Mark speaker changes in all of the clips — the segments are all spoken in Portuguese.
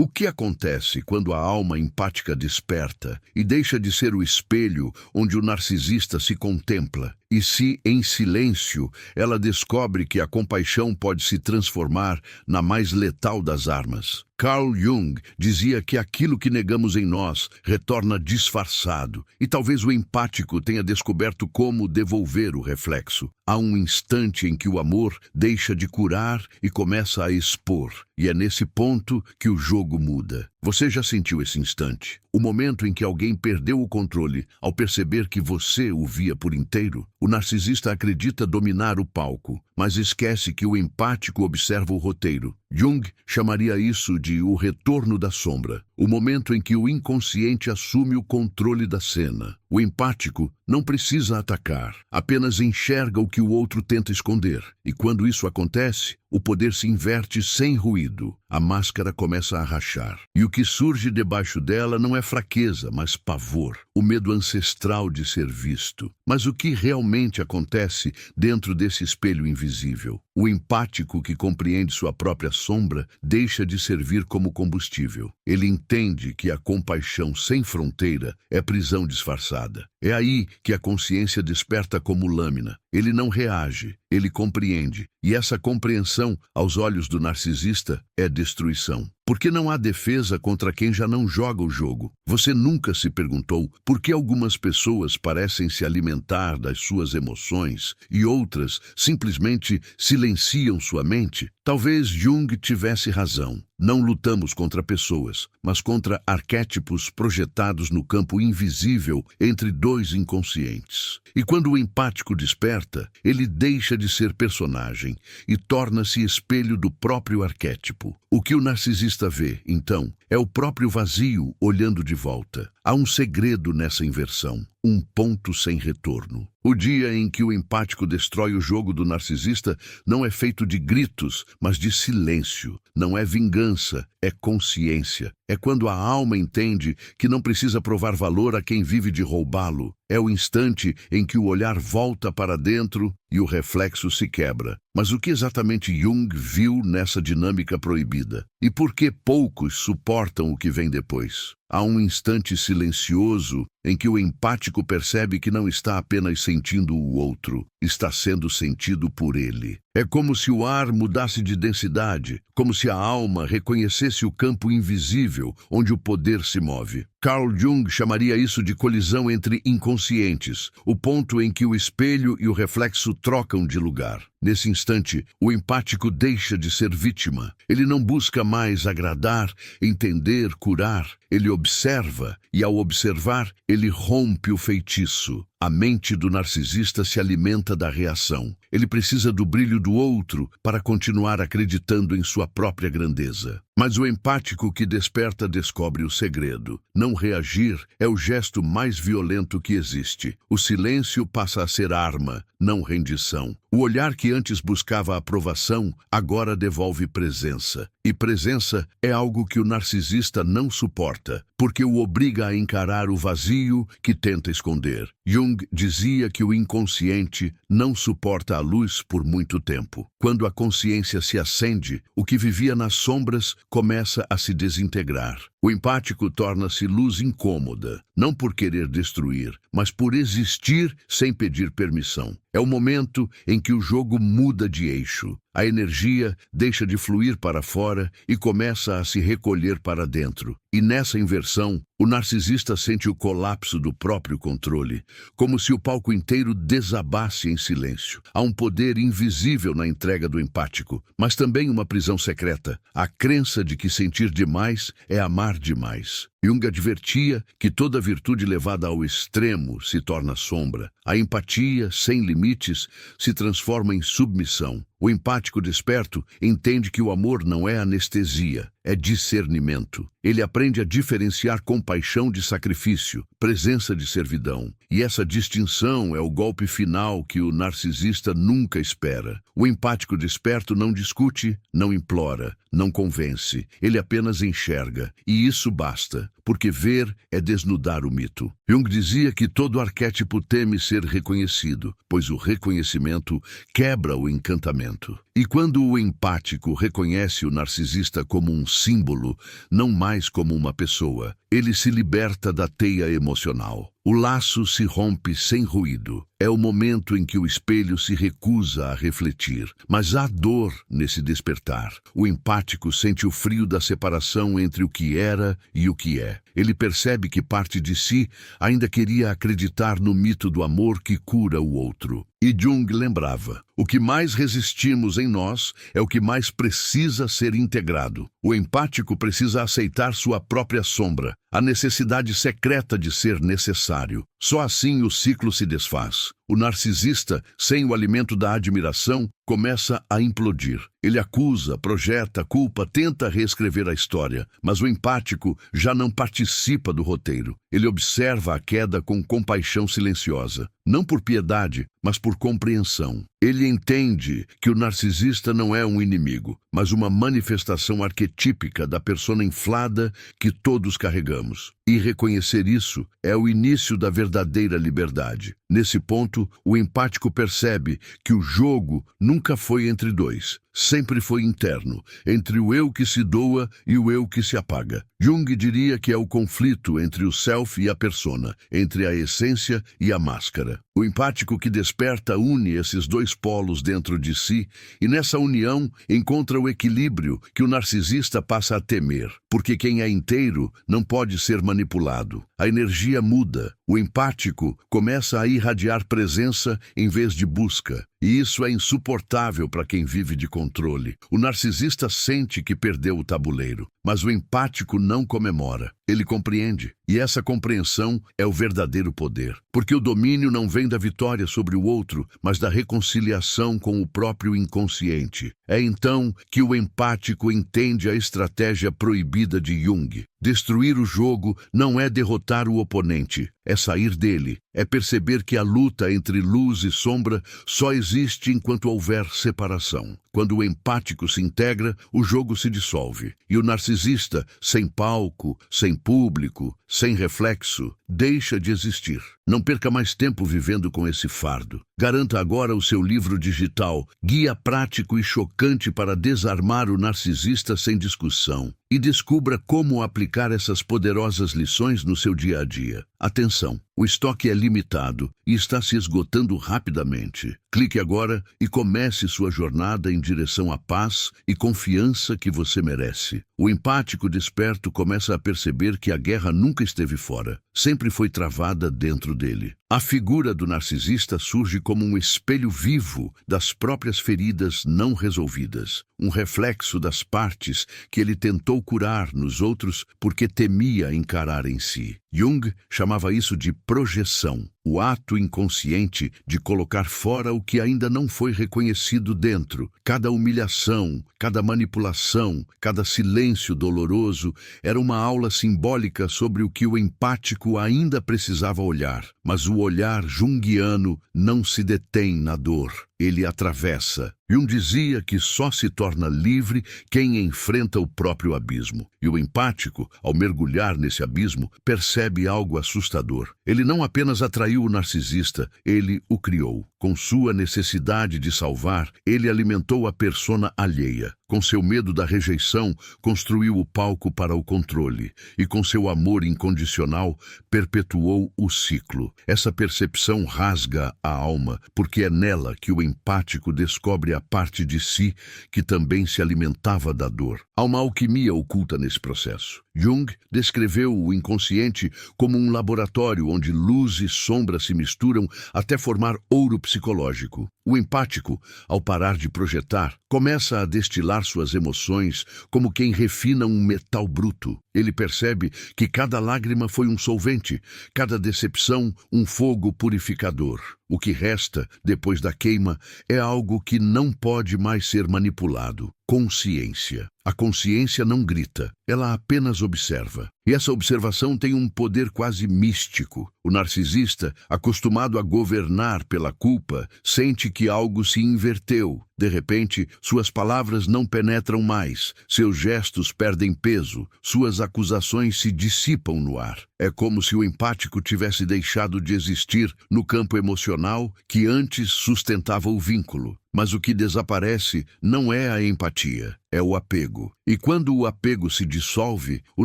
Speaker 1: O que acontece quando a alma empática desperta e deixa de ser o espelho onde o narcisista se contempla? E se, em silêncio, ela descobre que a compaixão pode se transformar na mais letal das armas? Carl Jung dizia que aquilo que negamos em nós retorna disfarçado, e talvez o empático tenha descoberto como devolver o reflexo. Há um instante em que o amor deixa de curar e começa a expor, e é nesse ponto que o jogo muda. Você já sentiu esse instante? O momento em que alguém perdeu o controle ao perceber que você o via por inteiro? O narcisista acredita dominar o palco, mas esquece que o empático observa o roteiro. Jung chamaria isso de o retorno da sombra, o momento em que o inconsciente assume o controle da cena. O empático não precisa atacar, apenas enxerga o que o outro tenta esconder. E quando isso acontece, o poder se inverte sem ruído. A máscara começa a rachar. E o que surge debaixo dela não é fraqueza, mas pavor. O medo ancestral de ser visto. Mas o que realmente acontece dentro desse espelho invisível? O empático que compreende sua própria sombra deixa de servir como combustível. Ele entende que a compaixão sem fronteira é prisão disfarçada. É aí que a consciência desperta como lâmina. Ele não reage, ele compreende. E essa compreensão, aos olhos do narcisista, é destruição. Porque não há defesa contra quem já não joga o jogo. Você nunca se perguntou por que algumas pessoas parecem se alimentar das suas emoções e outras simplesmente silenciam sua mente? Talvez Jung tivesse razão. Não lutamos contra pessoas, mas contra arquétipos projetados no campo invisível entre dois inconscientes. E quando o empático desperta, ele deixa de ser personagem e torna-se espelho do próprio arquétipo. O que o narcisista vê, então, é o próprio vazio olhando de volta. Há um segredo nessa inversão, um ponto sem retorno. O dia em que o empático destrói o jogo do narcisista não é feito de gritos, mas de silêncio. Não é vingança, é consciência. É quando a alma entende que não precisa provar valor a quem vive de roubá-lo. É o instante em que o olhar volta para dentro e o reflexo se quebra. Mas o que exatamente Jung viu nessa dinâmica proibida? E por que poucos suportam o que vem depois? Há um instante silencioso em que o empático percebe que não está apenas sentindo o outro, está sendo sentido por ele. É como se o ar mudasse de densidade, como se a alma reconhecesse o campo invisível onde o poder se move. Carl Jung chamaria isso de colisão entre inconscientes, o ponto em que o espelho e o reflexo trocam de lugar. Nesse instante, o empático deixa de ser vítima. Ele não busca mais agradar, entender, curar. Ele observa, e ao observar, ele rompe o feitiço. A mente do narcisista se alimenta da reação. Ele precisa do brilho do outro para continuar acreditando em sua própria grandeza. Mas o empático que desperta descobre o segredo. Não reagir é o gesto mais violento que existe. O silêncio passa a ser arma, não rendição. O olhar que antes buscava aprovação, agora devolve presença. E presença é algo que o narcisista não suporta, porque o obriga a encarar o vazio que tenta esconder. Jung dizia que o inconsciente não suporta a luz por muito tempo. Quando a consciência se acende, o que vivia nas sombras começa a se desintegrar. O empático torna-se luz incômoda, não por querer destruir, mas por existir sem pedir permissão. É o momento em que o jogo muda de eixo. A energia deixa de fluir para fora e começa a se recolher para dentro. E nessa inversão, o narcisista sente o colapso do próprio controle, como se o palco inteiro desabasse em silêncio. Há um poder invisível na entrega do empático, mas também uma prisão secreta, a crença de que sentir demais é amar demais. Jung advertia que toda virtude levada ao extremo se torna sombra. A empatia, sem limites, se transforma em submissão. O empático desperto entende que o amor não é anestesia, é discernimento. Ele aprende a diferenciar compaixão de sacrifício, presença de servidão. E essa distinção é o golpe final que o narcisista nunca espera. O empático desperto não discute, não implora, não convence. Ele apenas enxerga. E isso basta. porque ver é desnudar o mito. Jung dizia que todo arquétipo teme ser reconhecido, pois o reconhecimento quebra o encantamento. E quando o empático reconhece o narcisista como um símbolo, não mais como uma pessoa, ele se liberta da teia emocional. O laço se rompe sem ruído. É o momento em que o espelho se recusa a refletir. Mas há dor nesse despertar. O empático sente o frio da separação entre o que era e o que é. Ele percebe que parte de si ainda queria acreditar no mito do amor que cura o outro. E Jung lembrava: o que mais resistimos em nós é o que mais precisa ser integrado. O empático precisa aceitar sua própria sombra, a necessidade secreta de ser necessário. Só assim o ciclo se desfaz. O narcisista, sem o alimento da admiração, começa a implodir. Ele acusa, projeta, culpa, tenta reescrever a história, mas o empático já não participa do roteiro. Ele observa a queda com compaixão silenciosa, não por piedade, mas por compreensão. Ele entende que o narcisista não é um inimigo, mas uma manifestação arquetípica da persona inflada que todos carregamos. E reconhecer isso é o início da verdadeira liberdade. Nesse ponto, o empático percebe que o jogo nunca foi entre dois. Sempre foi interno, entre o eu que se doa e o eu que se apaga. Jung diria que é o conflito entre o self e a persona, entre a essência e a máscara. O empático que desperta une esses dois polos dentro de si e nessa união encontra o equilíbrio que o narcisista passa a temer, porque quem é inteiro não pode ser manipulado. A energia muda. O empático começa a irradiar presença em vez de busca. E isso é insuportável para quem vive de controle. O narcisista sente que perdeu o tabuleiro, mas o empático não comemora. Ele compreende. E essa compreensão é o verdadeiro poder. Porque o domínio não vem da vitória sobre o outro, mas da reconciliação com o próprio inconsciente. É então que o empático entende a estratégia proibida de Jung. Destruir o jogo não é derrotar o oponente, é sair dele, é perceber que a luta entre luz e sombra só existe enquanto houver separação. Quando o empático se integra, o jogo se dissolve. E o narcisista, sem palco, sem público, sem reflexo, deixa de existir. Não perca mais tempo vivendo com esse fardo. Garanta agora o seu livro digital, Guia Prático e Chocante para Desarmar o Narcisista Sem Discussão. E descubra como aplicar essas poderosas lições no seu dia a dia. Atenção, o estoque é limitado e está se esgotando rapidamente. Clique agora e comece sua jornada em direção à paz e confiança que você merece. O empático desperto começa a perceber que a guerra nunca esteve fora, sempre foi travada dentro dele. A figura do narcisista surge como um espelho vivo das próprias feridas não resolvidas, um reflexo das partes que ele tentou curar nos outros porque temia encarar em si. Jung chamava isso de projeção, o ato inconsciente de colocar fora o que ainda não foi reconhecido dentro. Cada humilhação, cada manipulação, cada silêncio doloroso era uma aula simbólica sobre o que o empático ainda precisava olhar. Mas o olhar junguiano não se detém na dor, ele atravessa. Jung dizia que só se torna livre quem enfrenta o próprio abismo. E o empático, ao mergulhar nesse abismo, percebe algo assustador. Ele não apenas atraiu o narcisista, ele o criou. Com sua necessidade de salvar, ele alimentou a persona alheia. Com seu medo da rejeição, construiu o palco para o controle. E com seu amor incondicional, perpetuou o ciclo. Essa percepção rasga a alma, porque é nela que o empático descobre a parte de si que também se alimentava da dor. Há uma alquimia oculta nesse processo. Jung descreveu o inconsciente como um laboratório onde luz e sombra se misturam até formar ouro psicológico. O empático, ao parar de projetar, começa a destilar suas emoções como quem refina um metal bruto. Ele percebe que cada lágrima foi um solvente, cada decepção um fogo purificador. O que resta, depois da queima, é algo que não pode mais ser manipulado. Consciência. A consciência não grita, ela apenas observa. E essa observação tem um poder quase místico. O narcisista, acostumado a governar pela culpa, sente que algo se inverteu. De repente, suas palavras não penetram mais, seus gestos perdem peso, suas as acusações se dissipam no ar. É como se o empático tivesse deixado de existir no campo emocional que antes sustentava o vínculo. Mas o que desaparece não é a empatia, é o apego. E quando o apego se dissolve, o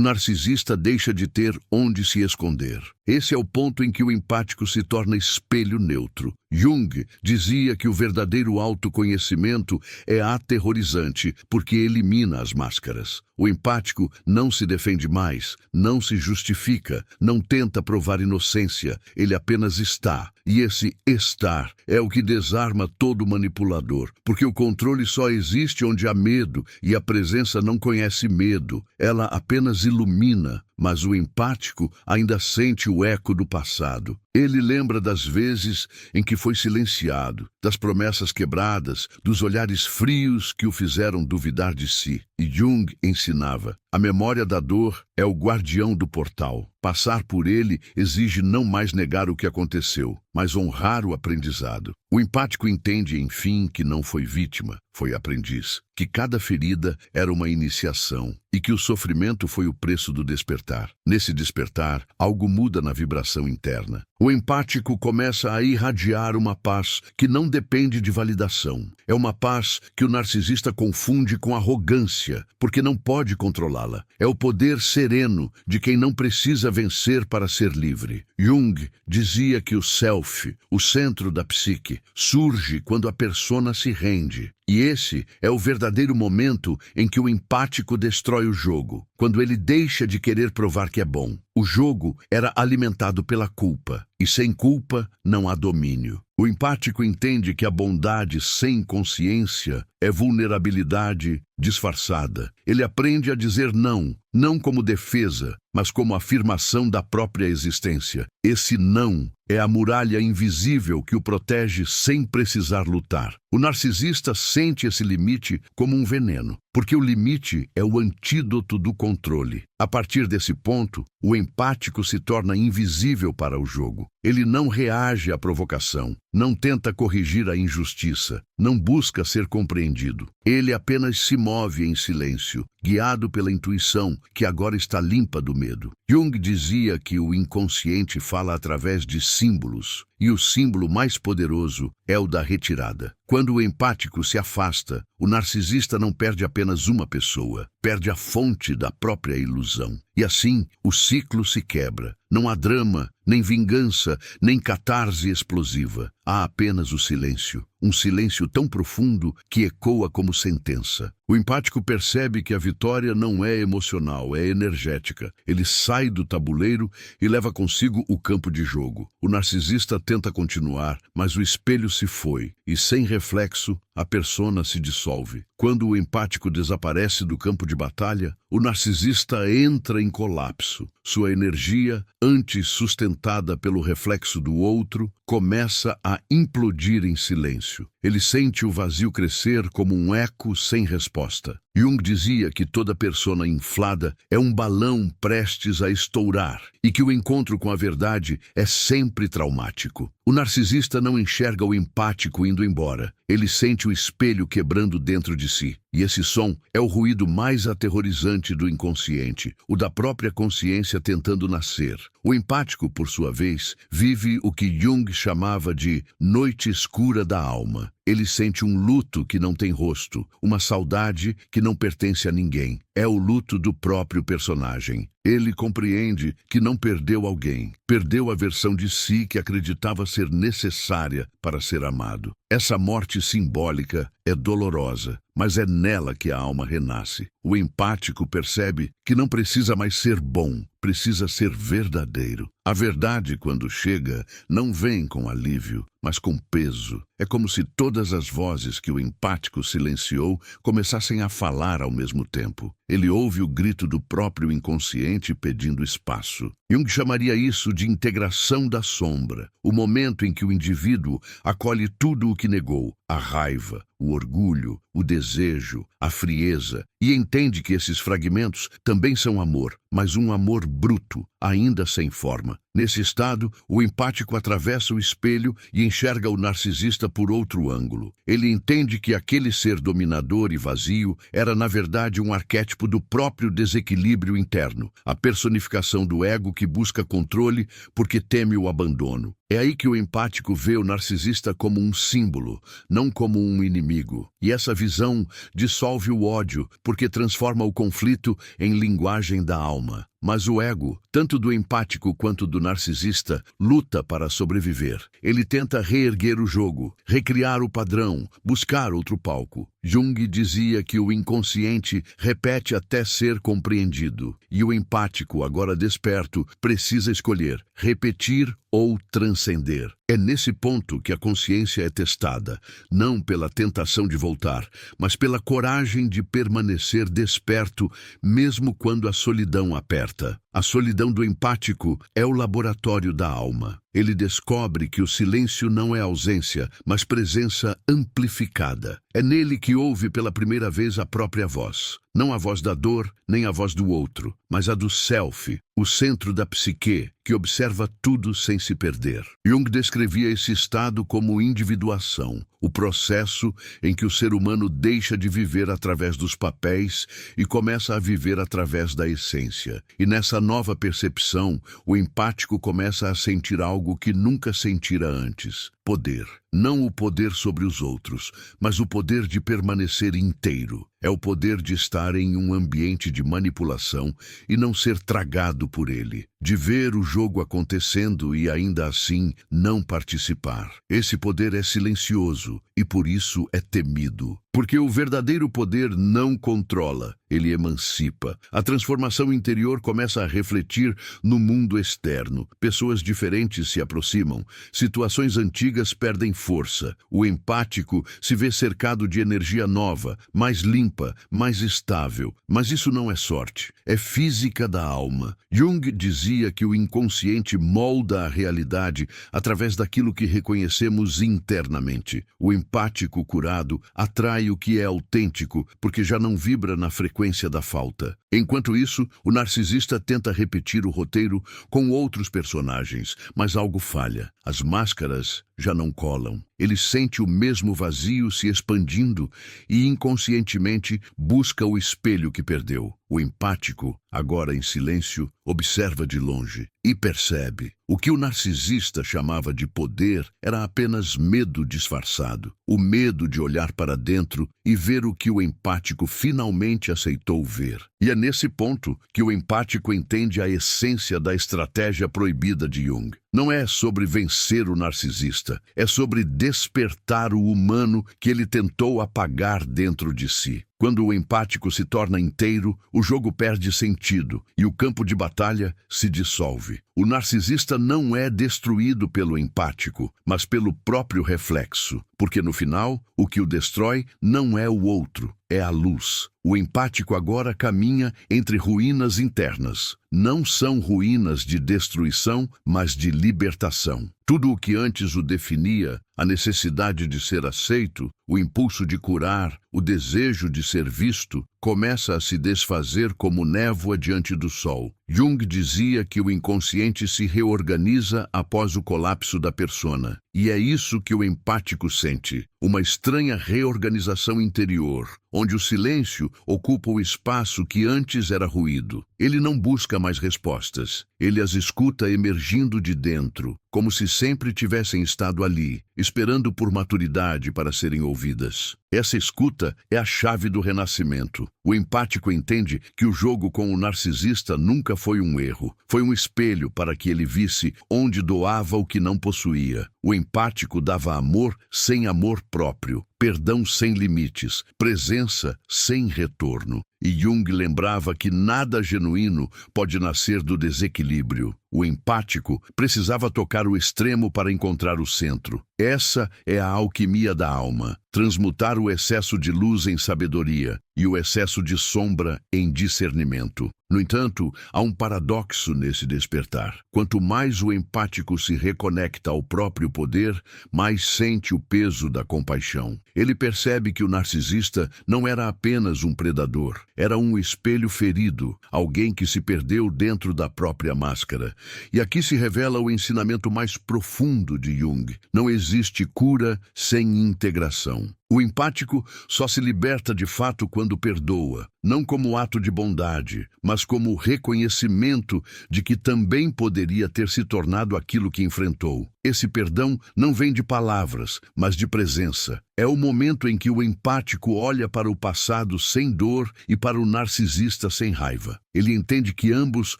Speaker 1: narcisista deixa de ter onde se esconder. Esse é o ponto em que o empático se torna espelho neutro. Jung dizia que o verdadeiro autoconhecimento é aterrorizante porque elimina as máscaras. O empático não se defende mais, não se justifica, não tenta provar inocência, ele apenas está. E esse estar é o que desarma todo manipulador, porque o controle só existe onde há medo e a presença não conhece medo, ela apenas ilumina. Mas o empático ainda sente o eco do passado. Ele lembra das vezes em que foi silenciado, das promessas quebradas, dos olhares frios que o fizeram duvidar de si. E Jung ensinava: a memória da dor é o guardião do portal. Passar por ele exige não mais negar o que aconteceu, mas honrar o aprendizado. O empático entende, enfim, que não foi vítima, foi aprendiz, que cada ferida era uma iniciação e que o sofrimento foi o preço do despertar. Nesse despertar, algo muda na vibração interna. O empático começa a irradiar uma paz que não depende de validação. É uma paz que o narcisista confunde com arrogância, porque não pode controlá-la. É o poder sereno de quem não precisa vencer para ser livre. Jung dizia que o self, o centro da psique, surge quando a persona se rende. E esse é o verdadeiro momento em que o empático destrói o jogo, quando ele deixa de querer provar que é bom. O jogo era alimentado pela culpa, e sem culpa não há domínio. O empático entende que a bondade sem consciência é vulnerabilidade disfarçada. Ele aprende a dizer não, não como defesa, mas como afirmação da própria existência. Esse não é a muralha invisível que o protege sem precisar lutar. O narcisista sente esse limite como um veneno, porque o limite é o antídoto do controle. A partir desse ponto, o empático se torna invisível para o jogo. Ele não reage à provocação, não tenta corrigir a injustiça, não busca ser compreendido. Ele apenas se move em silêncio, guiado pela intuição, que agora está limpa do medo. Jung dizia que o inconsciente fala através de símbolos, e o símbolo mais poderoso é o da retirada. Quando o empático se afasta, o narcisista não perde apenas uma pessoa, perde a fonte da própria ilusão. E assim, o ciclo se quebra. Não há drama, nem vingança, nem catarse explosiva. Há apenas o silêncio. Um silêncio tão profundo que ecoa como sentença. O empático percebe que a vitória não é emocional, é energética. Ele sai do tabuleiro e leva consigo o campo de jogo. O narcisista tenta continuar, mas o espelho se foi, e sem reflexo, a persona se dissolve. Quando o empático desaparece do campo de batalha, o narcisista entra em colapso. Sua energia, antes sustentada pelo reflexo do outro, começa a implodir em silêncio. Ele sente o vazio crescer como um eco sem resposta. Jung dizia que toda persona inflada é um balão prestes a estourar e que o encontro com a verdade é sempre traumático. O narcisista não enxerga o empático indo embora. Ele sente o espelho quebrando dentro de si. E esse som é o ruído mais aterrorizante do inconsciente, o da própria consciência tentando nascer. O empático, por sua vez, vive o que Jung chamava de noite escura da alma. Ele sente um luto que não tem rosto, uma saudade que não pertence a ninguém. É o luto do próprio personagem. Ele compreende que não perdeu alguém, perdeu a versão de si que acreditava ser necessária para ser amado. Essa morte simbólica é dolorosa, mas é nela que a alma renasce. O empático percebe que não precisa mais ser bom, precisa ser verdadeiro. A verdade, quando chega, não vem com alívio, mas com peso. É como se todas as vozes que o empático silenciou começassem a falar ao mesmo tempo. Ele ouve o grito do próprio inconsciente pedindo espaço. Jung chamaria isso de integração da sombra, o momento em que o indivíduo acolhe tudo o que negou, a raiva, o orgulho, o desejo, a frieza, e entende que esses fragmentos também são amor, mas um amor bruto, ainda sem forma. Nesse estado, o empático atravessa o espelho e enxerga o narcisista por outro ângulo. Ele entende que aquele ser dominador e vazio era, na verdade, um arquétipo do próprio desequilíbrio interno, a personificação do ego que busca controle porque teme o abandono. É aí que o empático vê o narcisista como um símbolo, não como um inimigo. E essa visão dissolve o ódio, porque transforma o conflito em linguagem da alma. Mas o ego, tanto do empático quanto do narcisista, luta para sobreviver. Ele tenta reerguer o jogo, recriar o padrão, buscar outro palco. Jung dizia que o inconsciente repete até ser compreendido. E o empático, agora desperto, precisa escolher repetir ou transcender. É nesse ponto que a consciência é testada, não pela tentação de voltar, mas pela coragem de permanecer desperto, mesmo quando a solidão aperta. A solidão do empático é o laboratório da alma. Ele descobre que o silêncio não é ausência, mas presença amplificada. É nele que ouve pela primeira vez a própria voz. Não a voz da dor, nem a voz do outro, mas a do self, o centro da psique, que observa tudo sem se perder. Jung descrevia esse estado como individuação, o processo em que o ser humano deixa de viver através dos papéis e começa a viver através da essência. E nessa nova percepção, o empático começa a sentir algo que nunca sentira antes: poder. Não o poder sobre os outros, mas o poder de permanecer inteiro. É o poder de estar em um ambiente de manipulação e não ser tragado por ele, de ver o jogo acontecendo e ainda assim não participar. Esse poder é silencioso e por isso é temido. Porque o verdadeiro poder não controla, ele emancipa. A transformação interior começa a refletir no mundo externo. Pessoas diferentes se aproximam, situações antigas perdem força. O empático se vê cercado de energia nova, mais limpa, mais estável. Mas isso não é sorte, é física da alma. Jung dizia que o inconsciente molda a realidade através daquilo que reconhecemos internamente. O empático curado atrai o que é autêntico, porque já não vibra na frequência da falta. Enquanto isso, o narcisista tenta repetir o roteiro com outros personagens, mas algo falha. As máscaras já não colam. Ele sente o mesmo vazio se expandindo e inconscientemente busca o espelho que perdeu. O empático, agora em silêncio, observa de longe e percebe. O que o narcisista chamava de poder era apenas medo disfarçado. O medo de olhar para dentro e ver o que o empático finalmente aceitou ver. E é nesse ponto que o empático entende a essência da estratégia proibida de Jung. Não é sobre vencer o narcisista, é sobre despertar o humano que ele tentou apagar dentro de si. Quando o empático se torna inteiro, o jogo perde sentido e o campo de batalha se dissolve. O narcisista não é destruído pelo empático, mas pelo próprio reflexo, porque no final, o que o destrói não é o outro, é a luz. O empático agora caminha entre ruínas internas. Não são ruínas de destruição, mas de libertação. Tudo o que antes o definia, a necessidade de ser aceito, o impulso de curar, o desejo de ser visto, começa a se desfazer como névoa diante do sol. Jung dizia que o inconsciente se reorganiza após o colapso da persona. E é isso que o empático sente, uma estranha reorganização interior, onde o silêncio ocupa o espaço que antes era ruído. Ele não busca mais respostas, ele as escuta emergindo de dentro, como se sempre tivessem estado ali, esperando por maturidade para serem ouvidas. Essa escuta é a chave do renascimento. O empático entende que o jogo com o narcisista nunca foi um erro. Foi um espelho para que ele visse onde doava o que não possuía. O empático dava amor sem amor próprio, perdão sem limites, presença sem retorno. E Jung lembrava que nada genuíno pode nascer do desequilíbrio. O empático precisava tocar o extremo para encontrar o centro. Essa é a alquimia da alma, transmutar o excesso de luz em sabedoria e o excesso de sombra em discernimento. No entanto, há um paradoxo nesse despertar. Quanto mais o empático se reconecta ao próprio poder, mais sente o peso da compaixão. Ele percebe que o narcisista não era apenas um predador, era um espelho ferido, alguém que se perdeu dentro da própria máscara. E aqui se revela o ensinamento mais profundo de Jung. Não existe cura sem integração. O empático só se liberta de fato quando perdoa, não como ato de bondade, mas como reconhecimento de que também poderia ter se tornado aquilo que enfrentou. Esse perdão não vem de palavras, mas de presença. É o momento em que o empático olha para o passado sem dor e para o narcisista sem raiva. Ele entende que ambos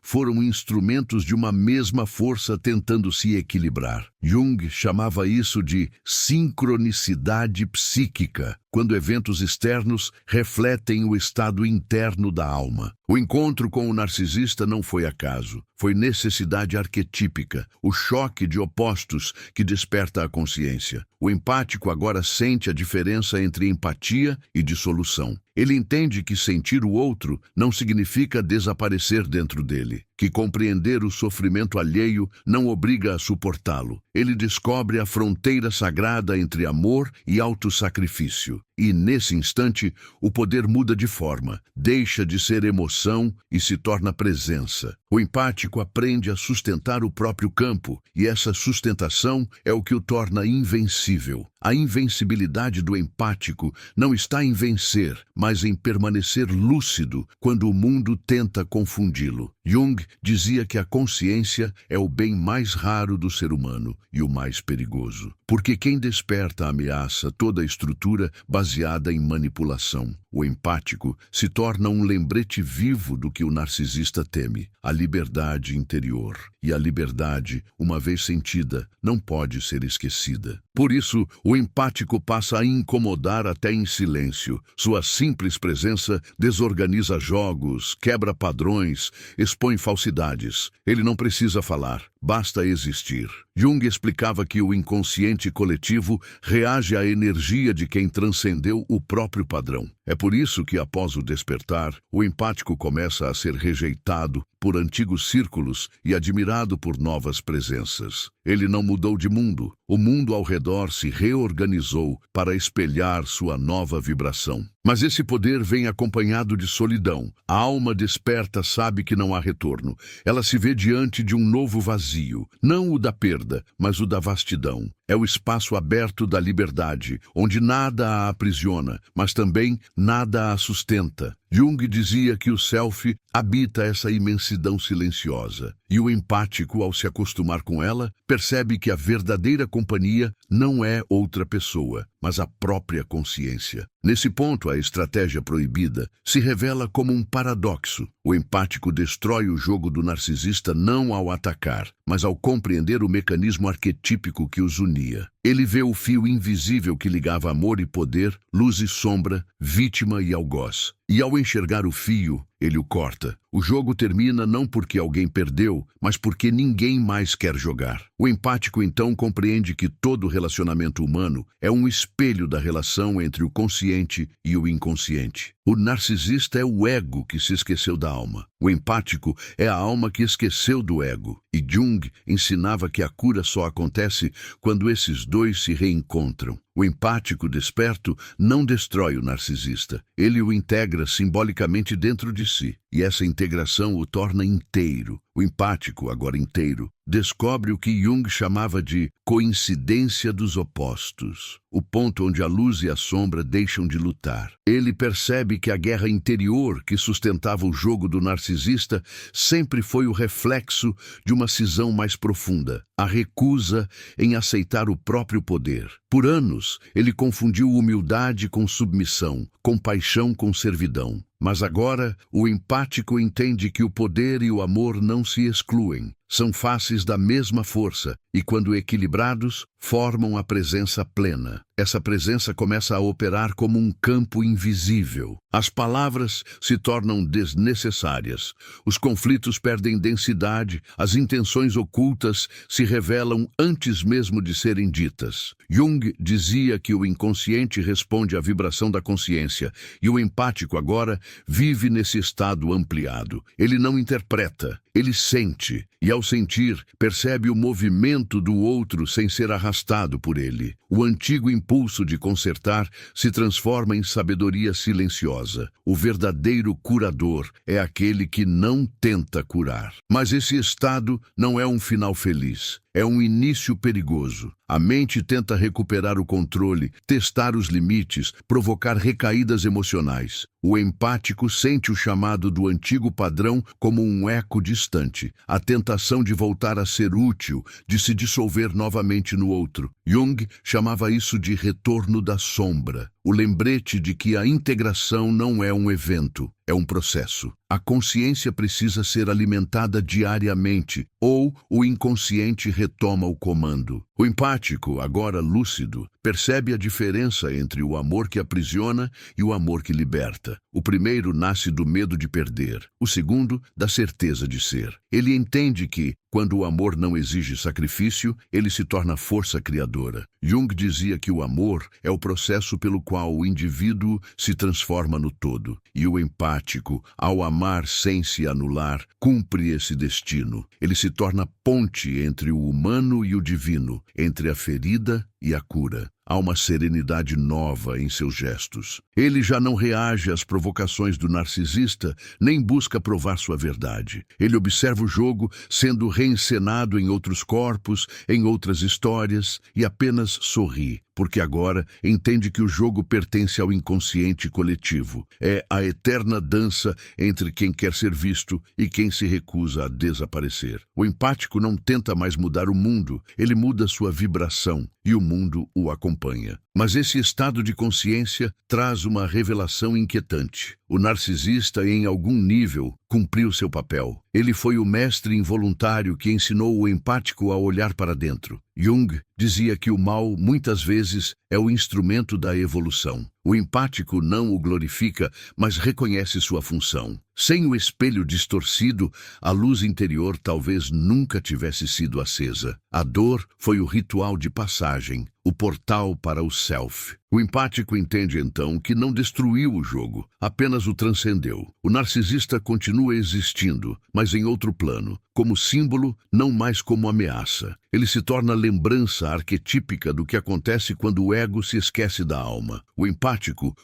Speaker 1: foram instrumentos de uma mesma força tentando se equilibrar. Jung chamava isso de sincronicidade psíquica, quando eventos externos refletem o estado interno da alma. O encontro com o narcisista não foi acaso, foi necessidade arquetípica, o choque de opostos que desperta a consciência. O empático agora sente a diferença entre empatia e dissolução. Ele entende que sentir o outro não significa desaparecer dentro dele, que compreender o sofrimento alheio não obriga a suportá-lo. Ele descobre a fronteira sagrada entre amor e autossacrifício. E, nesse instante, o poder muda de forma, deixa de ser emoção e se torna presença. O empático aprende a sustentar o próprio campo, e essa sustentação é o que o torna invencível. A invencibilidade do empático não está em vencer, mas em permanecer lúcido quando o mundo tenta confundi-lo. Jung dizia que a consciência é o bem mais raro do ser humano e o mais perigoso, porque quem desperta ameaça toda a estrutura baseada em manipulação. O empático se torna um lembrete vivo do que o narcisista teme, a liberdade interior. E a liberdade, uma vez sentida, não pode ser esquecida. Por isso, o empático passa a incomodar até em silêncio. Sua simples presença desorganiza jogos, quebra padrões, expõe falsidades. Ele não precisa falar, basta existir. Jung explicava que o inconsciente coletivo reage à energia de quem transcendeu o próprio padrão. É por isso que, após o despertar, o empático começa a ser rejeitado por antigos círculos e admirado por novas presenças. Ele não mudou de mundo. O mundo ao redor se reorganizou para espelhar sua nova vibração. Mas esse poder vem acompanhado de solidão. A alma desperta sabe que não há retorno. Ela se vê diante de um novo vazio, não o da perda, mas o da vastidão. É o espaço aberto da liberdade, onde nada a aprisiona, mas também nada a sustenta. Jung dizia que o self habita essa imensidão silenciosa, e o empático, ao se acostumar com ela, percebe que a verdadeira companhia não é outra pessoa, mas a própria consciência. Nesse ponto, a estratégia proibida se revela como um paradoxo. O empático destrói o jogo do narcisista não ao atacar, mas ao compreender o mecanismo arquetípico que os unia. Ele vê o fio invisível que ligava amor e poder, luz e sombra, vítima e algoz. E ao enxergar o fio, ele o corta. O jogo termina não porque alguém perdeu, mas porque ninguém mais quer jogar. O empático então compreende que todo relacionamento humano é um espelho da relação entre o consciente e o inconsciente. O narcisista é o ego que se esqueceu da alma. O empático é a alma que esqueceu do ego. E Jung ensinava que a cura só acontece quando esses dois se reencontram. O empático desperto não destrói o narcisista. Ele o integra simbolicamente dentro de si. E essa integração o torna inteiro. O empático, agora inteiro, descobre o que Jung chamava de coincidência dos opostos, o ponto onde a luz e a sombra deixam de lutar. Ele percebe que a guerra interior que sustentava o jogo do narcisista sempre foi o reflexo de uma cisão mais profunda, a recusa em aceitar o próprio poder. Por anos, ele confundiu humildade com submissão, compaixão com servidão. Mas agora, o empático entende que o poder e o amor não se excluem. São faces da mesma força e quando equilibrados, formam a presença plena. Essa presença começa a operar como um campo invisível. As palavras se tornam desnecessárias. Os conflitos perdem densidade, as intenções ocultas se revelam antes mesmo de serem ditas. Jung dizia que o inconsciente responde à vibração da consciência, e o empático agora vive nesse estado ampliado. Ele não interpreta, ele sente, e ao sentir, percebe o movimento do outro sem ser arrastado por ele. O antigo impulso de consertar se transforma em sabedoria silenciosa. O verdadeiro curador é aquele que não tenta curar. Mas esse estado não é um final feliz. É um início perigoso. A mente tenta recuperar o controle, testar os limites, provocar recaídas emocionais. O empático sente o chamado do antigo padrão como um eco distante, a tentação de voltar a ser útil, de se dissolver novamente no outro. Jung chamava isso de retorno da sombra, o lembrete de que a integração não é um evento, é um processo. A consciência precisa ser alimentada diariamente, ou o inconsciente retoma o comando. O empático, agora lúcido, percebe a diferença entre o amor que aprisiona e o amor que liberta. O primeiro nasce do medo de perder, o segundo, da certeza de ser. Ele entende que, quando o amor não exige sacrifício, ele se torna força criadora. Jung dizia que o amor é o processo pelo qual o indivíduo se transforma no todo. E o empático, ao amar sem se anular, cumpre esse destino. Ele se torna ponte entre o humano e o divino, entre a ferida e a cura. Há uma serenidade nova em seus gestos. Ele já não reage às provocações do narcisista, nem busca provar sua verdade. Ele observa o jogo sendo reencenado em outros corpos, em outras histórias, e apenas sorri, porque agora entende que o jogo pertence ao inconsciente coletivo. É a eterna dança entre quem quer ser visto e quem se recusa a desaparecer. O empático não tenta mais mudar o mundo, ele muda sua vibração, e o mundo o acompanha. Mas esse estado de consciência traz uma revelação inquietante. O narcisista, em algum nível, cumpriu seu papel. Ele foi o mestre involuntário que ensinou o empático a olhar para dentro. Jung dizia que o mal, muitas vezes, é o instrumento da evolução. O empático não o glorifica, mas reconhece sua função. Sem o espelho distorcido, a luz interior talvez nunca tivesse sido acesa. A dor foi o ritual de passagem, o portal para o self. O empático entende então que não destruiu o jogo, apenas o transcendeu. O narcisista continua existindo, mas em outro plano, como símbolo, não mais como ameaça. Ele se torna lembrança arquetípica do que acontece quando o ego se esquece da alma. O empático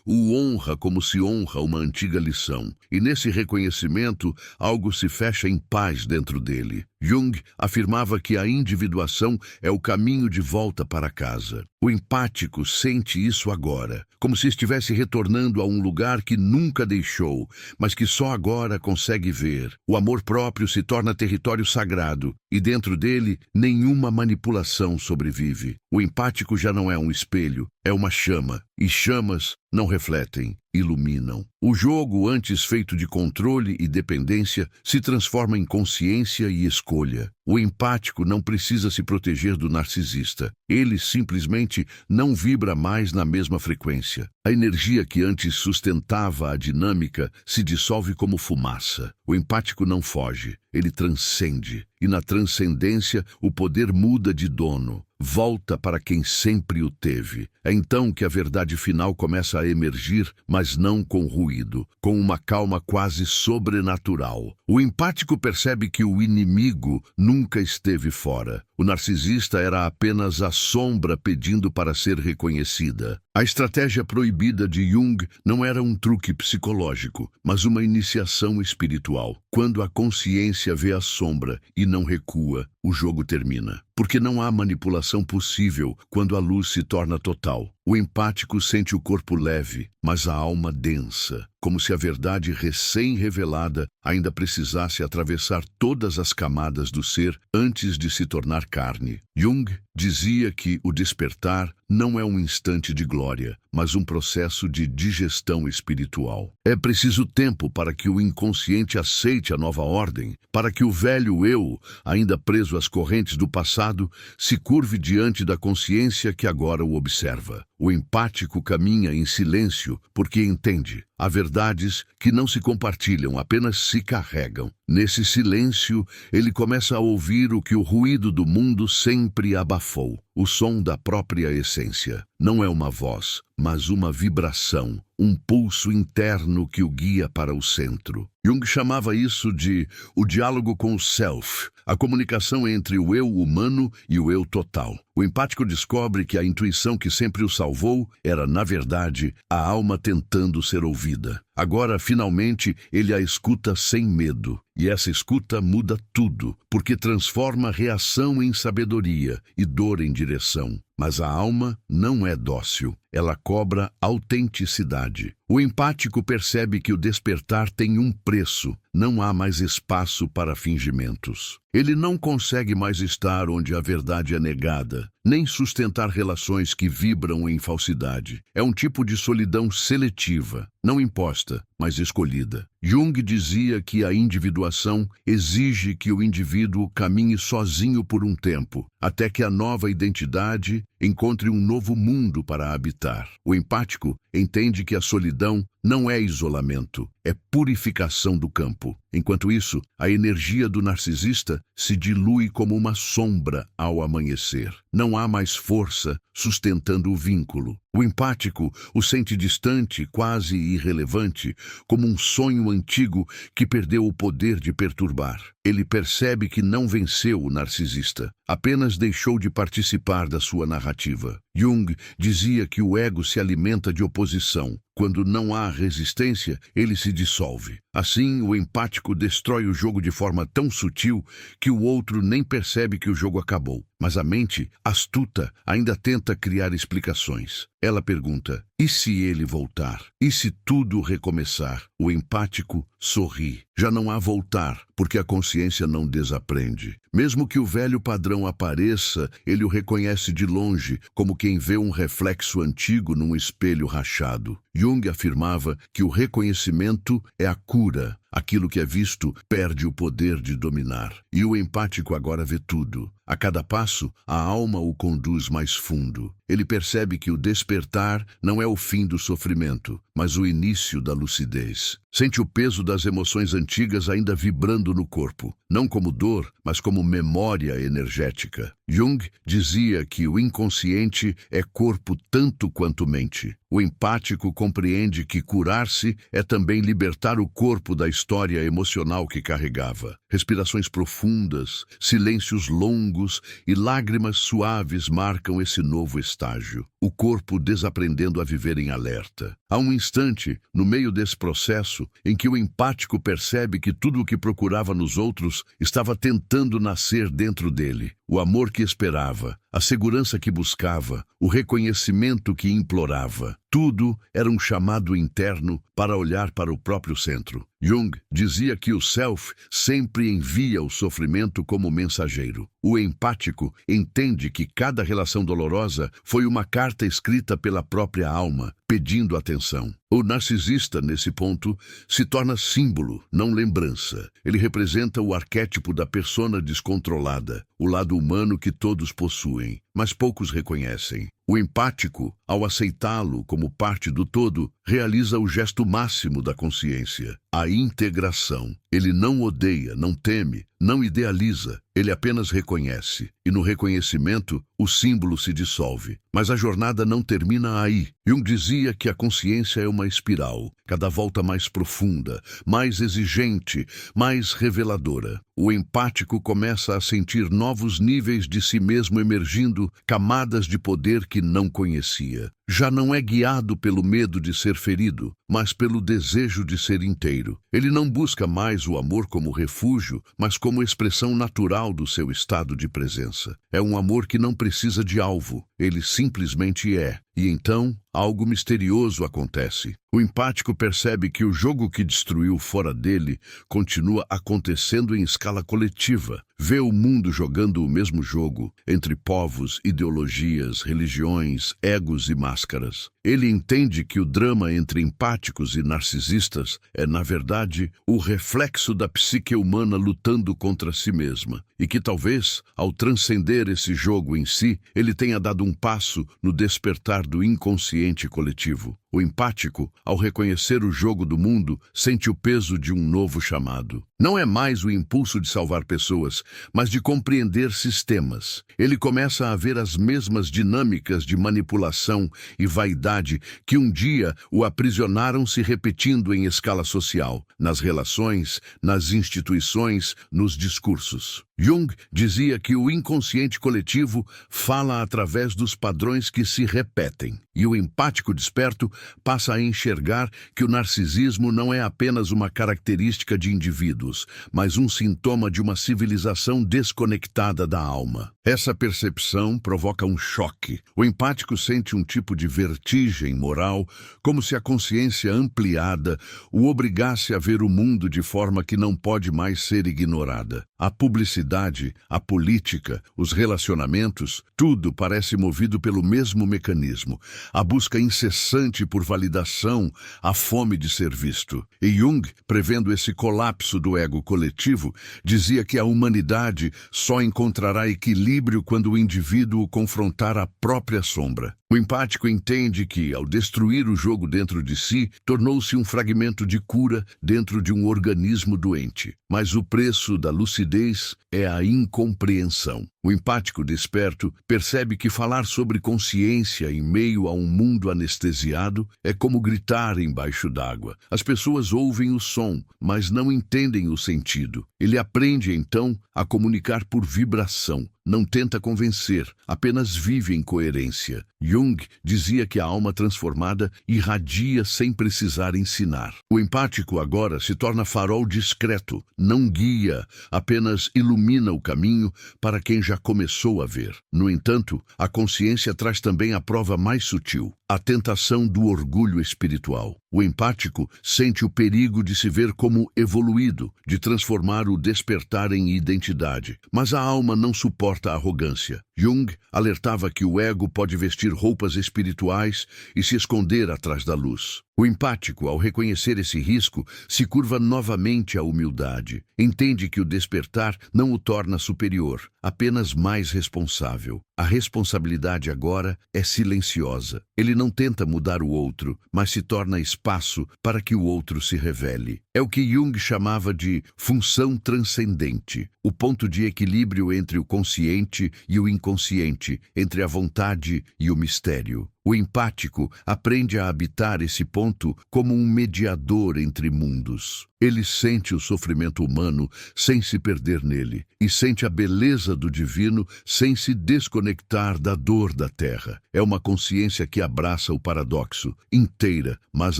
Speaker 1: o honra como se honra uma antiga lição, e nesse reconhecimento algo se fecha em paz dentro dele. Jung afirmava que a individuação é o caminho de volta para casa. O empático sente isso agora, como se estivesse retornando a um lugar que nunca deixou, mas que só agora consegue ver. O amor próprio se torna território sagrado, e dentro dele nenhuma manipulação sobrevive. O empático já não é um espelho, é uma chama, e chamas não refletem, iluminam. O jogo, antes feito de controle e dependência, se transforma em consciência e escolha. O empático não precisa se proteger do narcisista. Ele simplesmente não vibra mais na mesma frequência. A energia que antes sustentava a dinâmica se dissolve como fumaça. O empático não foge, ele transcende. E na transcendência, o poder muda de dono. Volta para quem sempre o teve. É então que a verdade final começa a emergir, mas não com ruído, com uma calma quase sobrenatural. O empático percebe que o inimigo nunca esteve fora. O narcisista era apenas a sombra pedindo para ser reconhecida. A estratégia proibida de Jung não era um truque psicológico, mas uma iniciação espiritual. Quando a consciência vê a sombra e não recua, o jogo termina. Porque não há manipulação possível quando a luz se torna total. O empático sente o corpo leve, mas a alma densa, como se a verdade recém-revelada ainda precisasse atravessar todas as camadas do ser antes de se tornar carne. Jung dizia que o despertar não é um instante de glória, mas um processo de digestão espiritual. É preciso tempo para que o inconsciente aceite a nova ordem, para que o velho eu, ainda preso às correntes do passado, se curve diante da consciência que agora o observa. O empático caminha em silêncio porque entende. Há verdades que não se compartilham, apenas se carregam. Nesse silêncio, ele começa a ouvir o que o ruído do mundo sempre abafou. O som da própria essência. Não é uma voz, mas uma vibração, um pulso interno que o guia para o centro. Jung chamava isso de o diálogo com o self, a comunicação entre o eu humano e o eu total. O empático descobre que a intuição que sempre o salvou era, na verdade, a alma tentando ser ouvida. Agora, finalmente, ele a escuta sem medo. E essa escuta muda tudo, porque transforma reação em sabedoria e dor em direção. Mas a alma não é dócil, ela cobra autenticidade. O empático percebe que o despertar tem um preço, não há mais espaço para fingimentos. Ele não consegue mais estar onde a verdade é negada, nem sustentar relações que vibram em falsidade. É um tipo de solidão seletiva, não imposta, mas escolhida. Jung dizia que a individuação exige que o indivíduo caminhe sozinho por um tempo, até que a nova identidade encontre um novo mundo para habitar. O empático entende que a solidão não é isolamento, é purificação do campo. Enquanto isso, a energia do narcisista se dilui como uma sombra ao amanhecer. Não há mais força sustentando o vínculo. O empático o sente distante, quase irrelevante, como um sonho antigo que perdeu o poder de perturbar. Ele percebe que não venceu o narcisista, apenas deixou de participar da sua narrativa. Jung dizia que o ego se alimenta de oposição. Quando não há resistência, ele se dissolve. Assim, o empático destrói o jogo de forma tão sutil que o outro nem percebe que o jogo acabou. Mas a mente, astuta, ainda tenta criar explicações. Ela pergunta, e se ele voltar? E se tudo recomeçar? O empático sorri. Já não há voltar, porque a consciência não desaprende. Mesmo que o velho padrão apareça, ele o reconhece de longe, como quem vê um reflexo antigo num espelho rachado. Jung afirmava que o reconhecimento é a cura. Aquilo que é visto perde o poder de dominar. E o empático agora vê tudo. A cada passo, a alma o conduz mais fundo. Ele percebe que o despertar não é o fim do sofrimento, mas o início da lucidez. Sente o peso das emoções antigas ainda vibrando no corpo, não como dor, mas como memória energética. Jung dizia que o inconsciente é corpo tanto quanto mente. O empático compreende que curar-se é também libertar o corpo da história emocional que carregava. Respirações profundas, silêncios longos e lágrimas suaves marcam esse novo estágio. O corpo desaprendendo a viver em alerta. Há um instante, no meio desse processo, em que o empático percebe que tudo o que procurava nos outros estava tentando nascer dentro dele. O amor que esperava, a segurança que buscava, o reconhecimento que implorava. Tudo era um chamado interno para olhar para o próprio centro. Jung dizia que o self sempre envia o sofrimento como mensageiro. O empático entende que cada relação dolorosa foi uma carta escrita pela própria alma, pedindo atenção. O narcisista, nesse ponto, se torna símbolo, não lembrança. Ele representa o arquétipo da persona descontrolada, o lado humano que todos possuem, mas poucos reconhecem. O empático, ao aceitá-lo como parte do todo, realiza o gesto máximo da consciência, a integração. Ele não odeia, não teme, não idealiza, ele apenas reconhece. E no reconhecimento, o símbolo se dissolve. Mas a jornada não termina aí. Jung dizia que a consciência é uma espiral, cada volta mais profunda, mais exigente, mais reveladora. O empático começa a sentir novos níveis de si mesmo emergindo, camadas de poder que não conhecia. já não é guiado pelo medo de ser ferido, mas pelo desejo de ser inteiro. Ele não busca mais o amor como refúgio, mas como expressão natural do seu estado de presença. É um amor que não precisa de alvo, ele simplesmente é. E então, algo misterioso acontece. O empático percebe que o jogo que destruiu fora dele continua acontecendo em escala coletiva. Vê o mundo jogando o mesmo jogo, entre povos, ideologias, religiões, egos e máscaras. Ele entende que o drama entre empáticos e narcisistas é, na verdade, o reflexo da psique humana lutando contra si mesma, e que talvez, ao transcender esse jogo em si, ele tenha dado um passo no despertar do inconsciente coletivo. O empático, ao reconhecer o jogo do mundo, sente o peso de um novo chamado. Não é mais o impulso de salvar pessoas, mas de compreender sistemas. Ele começa a ver as mesmas dinâmicas de manipulação e vaidade que um dia o aprisionaram se repetindo em escala social, nas relações, nas instituições, nos discursos. Jung dizia que o inconsciente coletivo fala através dos padrões que se repetem, e o empático desperto passa a enxergar que o narcisismo não é apenas uma característica de indivíduos, mas um sintoma de uma civilização desconectada da alma. Essa percepção provoca um choque. O empático sente um tipo de vertigem moral, como se a consciência ampliada o obrigasse a ver o mundo de forma que não pode mais ser ignorada. A publicidade, a política, os relacionamentos, tudo parece movido pelo mesmo mecanismo. A busca incessante por validação, a fome de ser visto. E Jung, prevendo esse colapso do ego coletivo, dizia que a humanidade só encontrará equilíbrio quando o indivíduo confrontar a própria sombra. O empático entende que, ao destruir o jogo dentro de si, tornou-se um fragmento de cura dentro de um organismo doente. Mas o preço da lucidez é a incompreensão. O empático desperto percebe que falar sobre consciência em meio a um mundo anestesiado é como gritar embaixo d'água. As pessoas ouvem o som, mas não entendem o sentido. Ele aprende, então, a comunicar por vibração. Não tenta convencer, apenas vive em coerência. Jung dizia que a alma transformada irradia sem precisar ensinar. O empático agora se torna farol discreto, não guia, apenas ilumina o caminho para quem já começou a ver. No entanto, a consciência traz também a prova mais sutil, a tentação do orgulho espiritual. O empático sente o perigo de se ver como evoluído, de transformar o despertar em identidade. Mas a alma não suporta a arrogância. Jung alertava que o ego pode vestir roupas espirituais e se esconder atrás da luz. O empático, ao reconhecer esse risco, se curva novamente à humildade. Entende que o despertar não o torna superior, apenas mais responsável. A responsabilidade agora é silenciosa. Ele não tenta mudar o outro, mas se torna espaço para que o outro se revele. É o que Jung chamava de função transcendente, o ponto de equilíbrio entre o consciente e o inconsciente, entre a vontade e o mistério. O empático aprende a habitar esse ponto como um mediador entre mundos. Ele sente o sofrimento humano sem se perder nele, e sente a beleza do divino sem se desconectar da dor da terra. É uma consciência que abraça o paradoxo, inteira, mas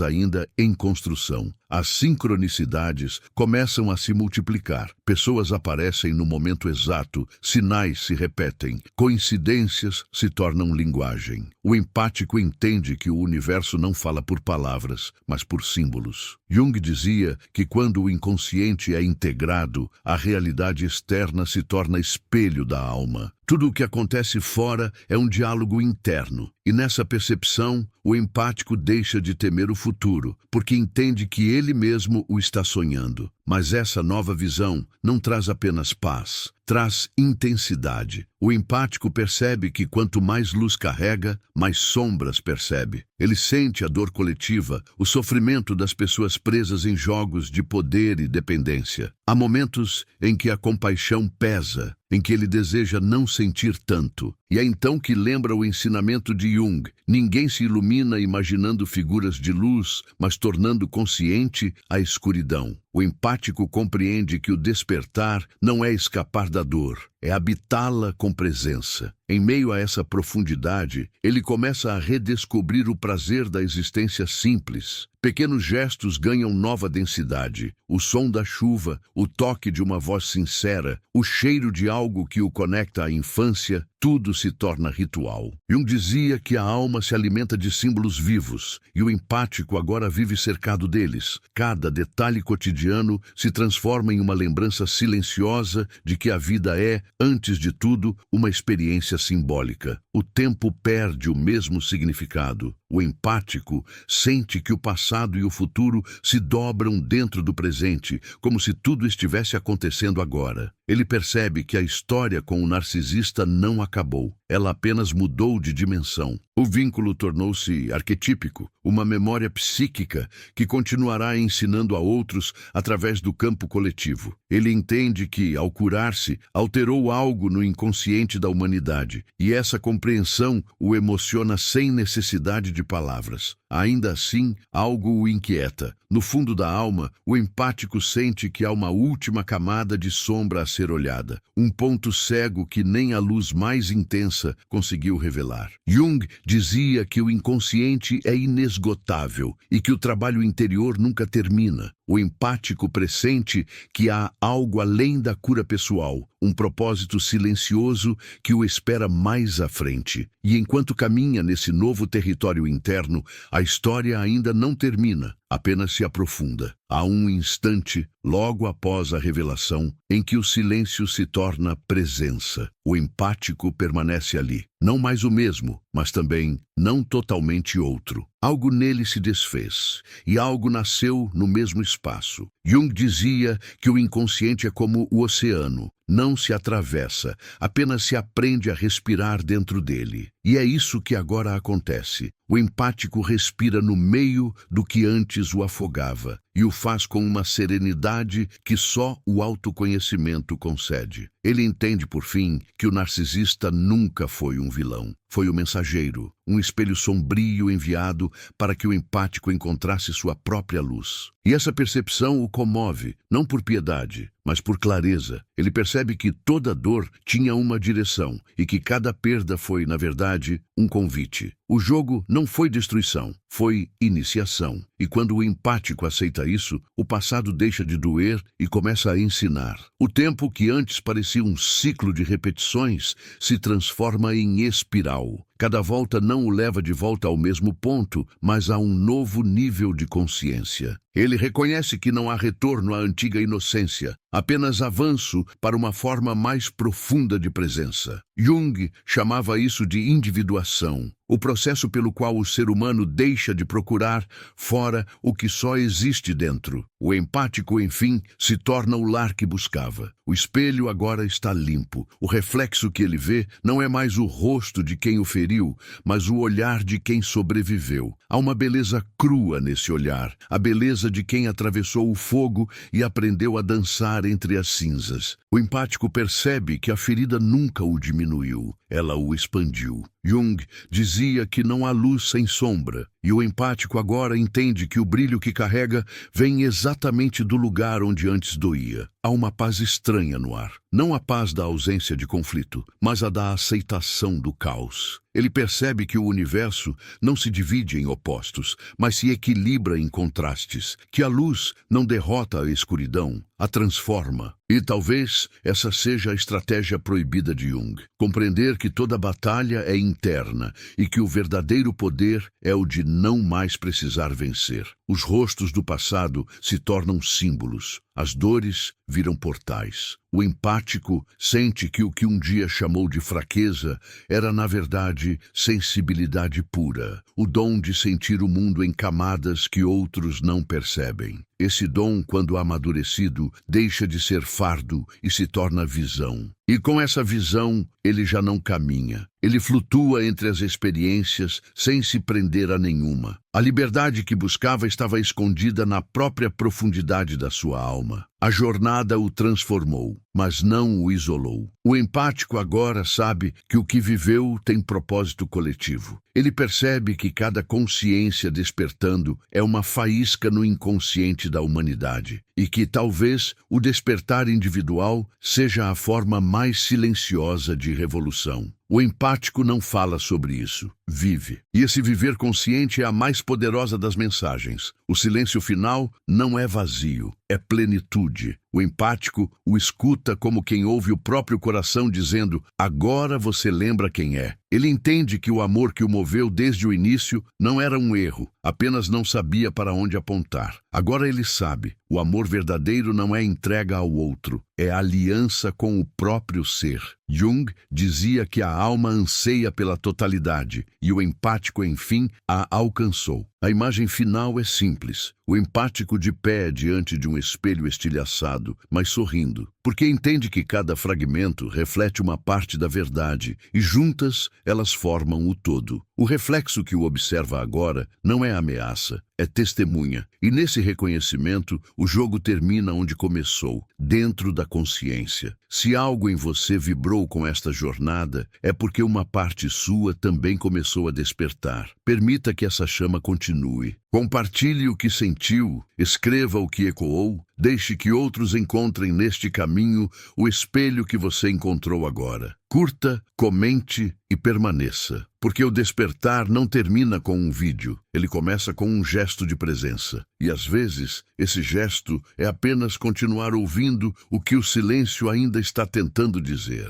Speaker 1: ainda em construção. As sincronicidades começam a se multiplicar. Pessoas aparecem no momento exato, sinais se repetem, coincidências se tornam linguagem. O empático entende que o universo não fala por palavras, mas por símbolos. Jung dizia que quando o inconsciente é integrado, a realidade externa se torna espelho da alma. Tudo o que acontece fora é um diálogo interno, e nessa percepção, o empático deixa de temer o futuro, porque entende que ele mesmo o está sonhando. Mas essa nova visão não traz apenas paz, traz intensidade. O empático percebe que quanto mais luz carrega, mais sombras percebe. Ele sente a dor coletiva, o sofrimento das pessoas presas em jogos de poder e dependência. Há momentos em que a compaixão pesa, em que ele deseja não sentir tanto. E é então que lembra o ensinamento de Jung. Ninguém se ilumina imaginando figuras de luz, mas tornando consciente a escuridão. O empático compreende que o despertar não é escapar da dor, é habitá-la com presença. Em meio a essa profundidade, ele começa a redescobrir o prazer da existência simples. Pequenos gestos ganham nova densidade. O som da chuva, o toque de uma voz sincera, o cheiro de algo que o conecta à infância, tudo se torna ritual. Jung dizia que a alma se alimenta de símbolos vivos, e o empático agora vive cercado deles. Cada detalhe cotidiano se transforma em uma lembrança silenciosa de que a vida é, antes de tudo, uma experiência simbólica. O tempo perde o mesmo significado. O empático sente que o passado e o futuro se dobram dentro do presente, como se tudo estivesse acontecendo agora. Ele percebe que a história com o narcisista não acabou. Ela apenas mudou de dimensão. O vínculo tornou-se arquetípico, uma memória psíquica que continuará ensinando a outros através do campo coletivo. Ele entende que, ao curar-se, alterou algo no inconsciente da humanidade, e essa compreensão o emociona sem necessidade de palavras. Ainda assim, algo o inquieta. No fundo da alma, o empático sente que há uma última camada de sombra a ser olhada, um ponto cego que nem a luz mais intensa conseguiu revelar. Jung dizia que o inconsciente é inesgotável e que o trabalho interior nunca termina. O empático pressente que há algo além da cura pessoal, um propósito silencioso que o espera mais à frente. E enquanto caminha nesse novo território interno, a história ainda não termina, apenas se aprofunda. Há um instante, logo após a revelação, em que o silêncio se torna presença. O empático permanece ali, não mais o mesmo, mas também não totalmente outro. Algo nele se desfez, e algo nasceu no mesmo espaço. Jung dizia que o inconsciente é como o oceano. Não se atravessa, apenas se aprende a respirar dentro dele. E é isso que agora acontece. O empático respira no meio do que antes o afogava, e o faz com uma serenidade que só o autoconhecimento concede. Ele entende, por fim, que o narcisista nunca foi um vilão. Foi o mensageiro, um espelho sombrio enviado para que o empático encontrasse sua própria luz. E essa percepção o comove, não por piedade, mas por clareza. Ele percebe que toda dor tinha uma direção e que cada perda foi, na verdade, um convite. O jogo não foi destruição, foi iniciação. E quando o empático aceita isso, o passado deixa de doer e começa a ensinar. O tempo que antes parecia um ciclo de repetições se transforma em espiral. Cada volta não o leva de volta ao mesmo ponto, mas a um novo nível de consciência. Ele reconhece que não há retorno à antiga inocência, apenas avanço para uma forma mais profunda de presença. Jung chamava isso de individuação, o processo pelo qual o ser humano deixa de procurar fora o que só existe dentro. O empático, enfim, se torna o lar que buscava. O espelho agora está limpo. O reflexo que ele vê não é mais o rosto de quem o feriu, mas o olhar de quem sobreviveu. Há uma beleza crua nesse olhar, a beleza de quem atravessou o fogo e aprendeu a dançar entre as cinzas. O empático percebe que a ferida nunca o diminuiu, ela o expandiu. Jung dizia que não há luz sem sombra, e o empático agora entende que o brilho que carrega vem exatamente do lugar onde antes doía. Há uma paz estranha no ar, não a paz da ausência de conflito, mas a da aceitação do caos. Ele percebe que o universo não se divide em opostos, mas se equilibra em contrastes, que a luz não derrota a escuridão, a transforma. E talvez essa seja a estratégia proibida de Jung. Compreender que toda batalha é interna e que o verdadeiro poder é o de não mais precisar vencer. Os rostos do passado se tornam símbolos. As dores viram portais. O empático sente que o que um dia chamou de fraqueza era, na verdade, sensibilidade pura, o dom de sentir o mundo em camadas que outros não percebem. Esse dom, quando amadurecido, deixa de ser fardo e se torna visão. E com essa visão, ele já não caminha. Ele flutua entre as experiências sem se prender a nenhuma. A liberdade que buscava estava escondida na própria profundidade da sua alma. A jornada o transformou, mas não o isolou. O empático agora sabe que o que viveu tem propósito coletivo. Ele percebe que cada consciência despertando é uma faísca no inconsciente da humanidade e que talvez o despertar individual seja a forma mais silenciosa de revolução. O empático não fala sobre isso, vive. E esse viver consciente é a mais poderosa das mensagens. O silêncio final não é vazio, é plenitude. O empático o escuta como quem ouve o próprio coração dizendo: agora você lembra quem é. Ele entende que o amor que o moveu desde o início não era um erro, apenas não sabia para onde apontar. Agora ele sabe, o amor verdadeiro não é entrega ao outro, é aliança com o próprio ser. Jung dizia que a alma anseia pela totalidade e o empático, enfim, a alcançou. A imagem final é simples. O empático de pé diante de um espelho estilhaçado, mas sorrindo, porque entende que cada fragmento reflete uma parte da verdade e juntas elas formam o todo. O reflexo que o observa agora não é ameaça, é testemunha. E nesse reconhecimento, o jogo termina onde começou, dentro da consciência. Se algo em você vibrou com esta jornada, é porque uma parte sua também começou a despertar. Permita que essa chama continue. Compartilhe o que sentiu, escreva o que ecoou, deixe que outros encontrem neste caminho o espelho que você encontrou agora. Curta, comente e permaneça, porque o despertar não termina com um vídeo, ele começa com um gesto de presença. E às vezes, esse gesto é apenas continuar ouvindo o que o silêncio ainda está tentando dizer.